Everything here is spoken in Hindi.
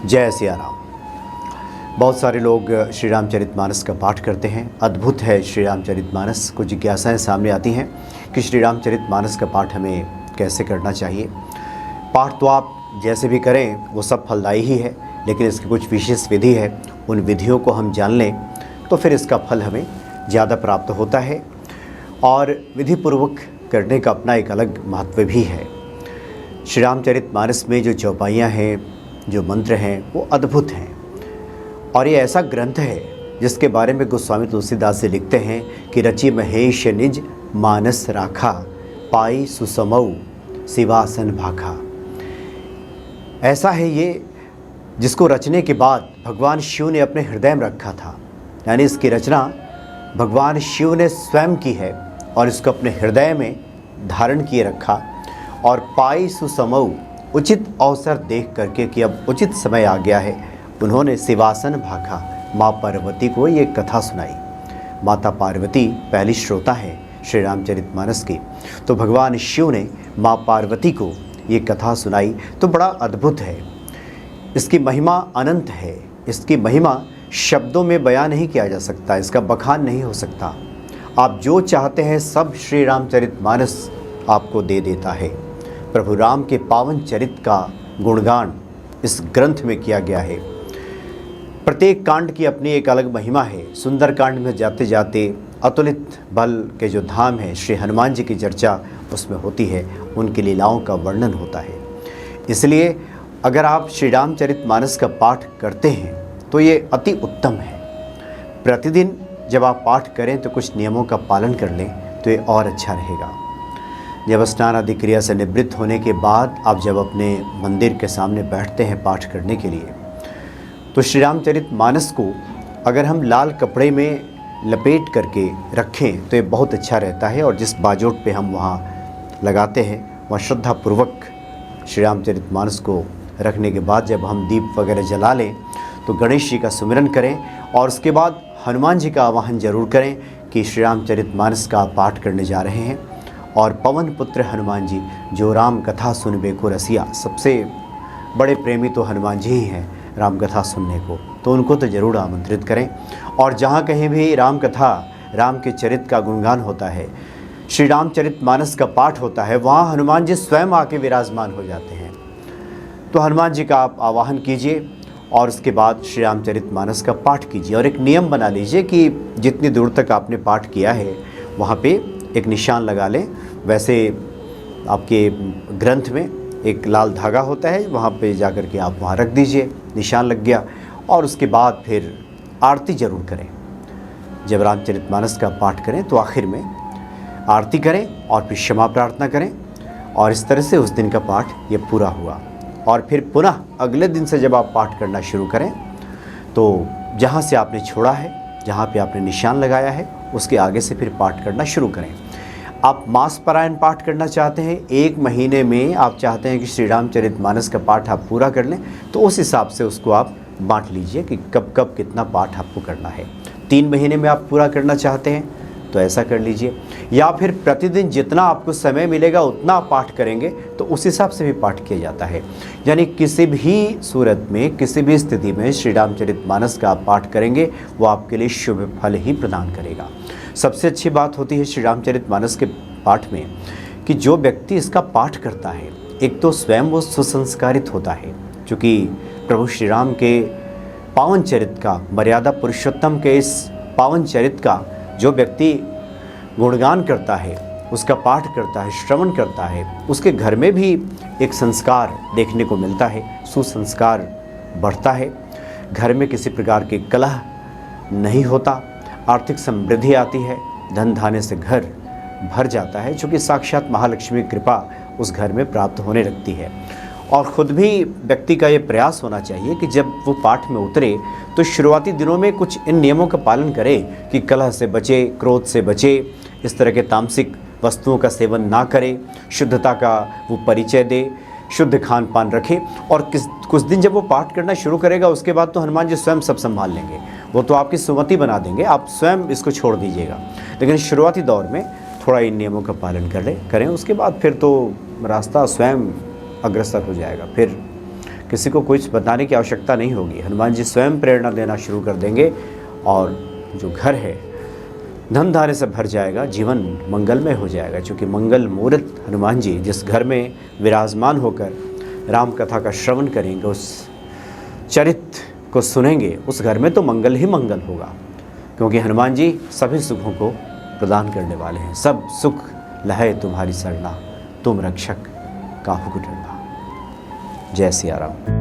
जय सिया राम। बहुत सारे लोग श्री रामचरितमानस का पाठ करते हैं। अद्भुत है श्री रामचरितमानस। कुछ जिज्ञासाएं सामने आती हैं कि श्री रामचरितमानस का पाठ हमें कैसे करना चाहिए। पाठ तो आप जैसे भी करें वो सब फलदायी ही है, लेकिन इसकी कुछ विशेष विधि है। उन विधियों को हम जान लें तो फिर इसका फल हमें ज़्यादा प्राप्त होता है और विधिपूर्वक करने का अपना एक अलग महत्व भी है। श्री रामचरितमानस में जो चौपाइयाँ हैं, जो मंत्र हैं, वो अद्भुत हैं और ये ऐसा ग्रंथ है जिसके बारे में गोस्वामी तुलसीदास जी लिखते हैं कि रचि महेश निज मानस राखा, पाई सुसमऊ शिवासन भाखा। ऐसा है ये जिसको रचने के बाद भगवान शिव ने अपने हृदय में रखा था, यानी इसकी रचना भगवान शिव ने स्वयं की है और इसको अपने हृदय में धारण किए रखा। और पाई सुसमऊ, उचित अवसर देख करके कि अब उचित समय आ गया है, उन्होंने शिवासन भाखा, माँ पार्वती को ये कथा सुनाई। माता पार्वती पहली श्रोता है श्री रामचरितमानस की, तो भगवान शिव ने माँ पार्वती को ये कथा सुनाई। तो बड़ा अद्भुत है, इसकी महिमा अनंत है। इसकी महिमा शब्दों में बयान नहीं किया जा सकता, इसका बखान नहीं हो सकता। आप जो चाहते हैं सब श्री रामचरितमानस आपको दे देता है। प्रभु राम के पावन चरित का गुणगान इस ग्रंथ में किया गया है। प्रत्येक कांड की अपनी एक अलग महिमा है। सुंदर कांड में जाते जाते अतुलित बल के जो धाम है, श्री हनुमान जी की चर्चा उसमें होती है, उनकी लीलाओं का वर्णन होता है। इसलिए अगर आप श्री रामचरितमानस का पाठ करते हैं तो ये अति उत्तम है। प्रतिदिन जब आप पाठ करें तो कुछ नियमों का पालन कर लें तो ये और अच्छा रहेगा। जब स्नान आदि क्रिया से निवृत्त होने के बाद आप जब अपने मंदिर के सामने बैठते हैं पाठ करने के लिए, तो श्री रामचरितमानस को अगर हम लाल कपड़े में लपेट करके रखें तो ये बहुत अच्छा रहता है। और जिस बाजोट पे हम वहाँ लगाते हैं वहाँ श्रद्धापूर्वक श्री रामचरितमानस को रखने के बाद जब हम दीप वगैरह जला लें तो गणेश जी का सुमिरन करें और उसके बाद हनुमान जी का आवाहन जरूर करें कि श्री रामचरितमानस का पाठ करने जा रहे हैं। और पवन पुत्र हनुमान जी जो राम कथा सुनबे को रसिया, सबसे बड़े प्रेमी तो हनुमान जी ही हैं राम कथा सुनने को, तो उनको तो ज़रूर आमंत्रित करें। और जहाँ कहीं भी राम कथा, राम के चरित का गुणगान होता है, श्री रामचरितमानस का पाठ होता है, वहाँ हनुमान जी स्वयं आके विराजमान हो जाते हैं। तो हनुमान जी का आप आवाहन कीजिए और उसके बाद श्री रामचरितमानस का पाठ कीजिए। और एक नियम बना लीजिए कि जितनी दूर तक आपने पाठ किया है वहाँ पे एक निशान लगा लें। वैसे आपके ग्रंथ में एक लाल धागा होता है, वहाँ पे जाकर के आप वहाँ रख दीजिए, निशान लग गया। और उसके बाद फिर आरती ज़रूर करें। जब रामचरितमानस का पाठ करें तो आखिर में आरती करें और फिर क्षमा प्रार्थना करें। और इस तरह से उस दिन का पाठ ये पूरा हुआ। और फिर पुनः अगले दिन से जब आप पाठ करना शुरू करें तो जहाँ से आपने छोड़ा है, जहाँ पे आपने निशान लगाया है, उसके आगे से फिर पाठ करना शुरू करें। आप मास पारायण पाठ करना चाहते हैं, 1 महीने में आप चाहते हैं कि श्री रामचरितमानस का पाठ आप पूरा कर लें, तो उस हिसाब से उसको आप बांट लीजिए कि कब कब कितना पाठ आपको करना है। 3 महीने में आप पूरा करना चाहते हैं तो ऐसा कर लीजिए, या फिर प्रतिदिन जितना आपको समय मिलेगा उतना आप पाठ करेंगे तो उस हिसाब से भी पाठ किया जाता है। यानी किसी भी सूरत में, किसी भी स्थिति में श्री रामचरितमानस का आप पाठ करेंगे वो आपके लिए शुभ फल ही प्रदान करेगा। सबसे अच्छी बात होती है श्री रामचरितमानस के पाठ में कि जो व्यक्ति इसका पाठ करता है, एक तो स्वयं वो सुसंस्कारित होता है, क्योंकि प्रभु श्री राम के पावन चरित का, मर्यादा पुरुषोत्तम के इस पावन चरित का जो व्यक्ति गुणगान करता है, उसका पाठ करता है, श्रवण करता है, उसके घर में भी एक संस्कार देखने को मिलता है, सुसंस्कार बढ़ता है। घर में किसी प्रकार के कलह नहीं होता, आर्थिक समृद्धि आती है, धन धान्य से घर भर जाता है, क्योंकि साक्षात महालक्ष्मी की कृपा उस घर में प्राप्त होने लगती है। और ख़ुद भी व्यक्ति का ये प्रयास होना चाहिए कि जब वो पाठ में उतरे तो शुरुआती दिनों में कुछ इन नियमों का पालन करे कि कलह से बचे, क्रोध से बचे, इस तरह के तामसिक वस्तुओं का सेवन ना करे, शुद्धता का वो परिचय दे, शुद्ध खान पान रखे। और कुछ दिन जब वो पाठ करना शुरू करेगा उसके बाद तो हनुमान जी स्वयं सब संभाल लेंगे, वो तो आपकी सुमति बना देंगे, आप स्वयं इसको छोड़ दीजिएगा। लेकिन शुरुआती दौर में थोड़ा इन नियमों का पालन करें, उसके बाद फिर तो रास्ता स्वयं अग्रसर हो जाएगा। फिर किसी को कुछ बताने की आवश्यकता नहीं होगी। हनुमान जी स्वयं प्रेरणा देना शुरू कर देंगे और जो घर है धन धान्य से भर जाएगा, जीवन मंगलमय हो जाएगा। क्योंकि मंगल मूर्त हनुमान जी जिस घर में विराजमान होकर राम कथा का श्रवण करेंगे, उस चरित्र को सुनेंगे, उस घर में तो मंगल ही मंगल होगा। क्योंकि हनुमान जी सभी सुखों को प्रदान करने वाले हैं। सब सुख लहै तुम्हारी सरना, तुम रक्षक काहू को डरना। जय सिया राम।